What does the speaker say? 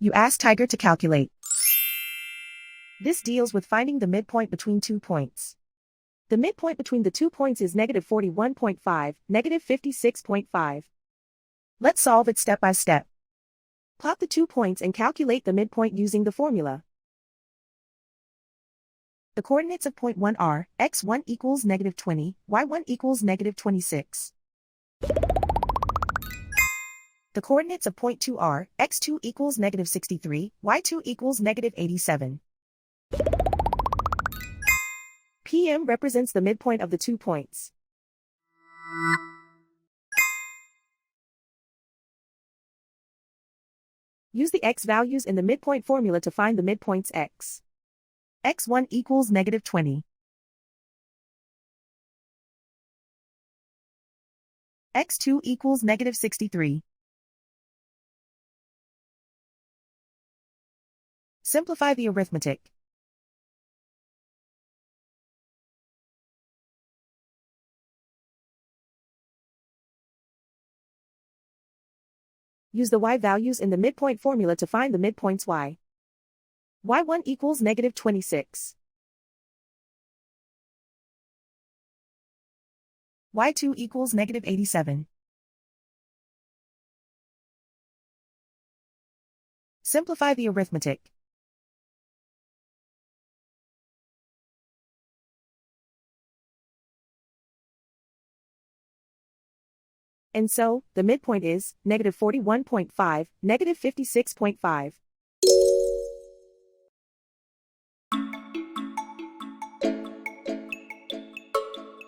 You ask Tiger to calculate. This deals with finding the midpoint between 2 points. The midpoint between the 2 points is negative 41.5, negative 56.5. Let's solve it step by step. Plot the 2 points and calculate the midpoint using the formula. The coordinates of point 1 are, x1 equals negative 20, y1 equals negative 26. The coordinates of point 2 are, x2 equals negative 63, y2 equals negative 87. PM represents the midpoint of the 2 points. Use the x values in the midpoint formula to find the midpoints x. x1 equals negative 20. x2 equals negative 63. Simplify the arithmetic. Use the y values in the midpoint formula to find the midpoints y. y1 equals negative 26. y2 equals negative 87. Simplify the arithmetic. And so, the midpoint is, negative 41.5, negative 56.5.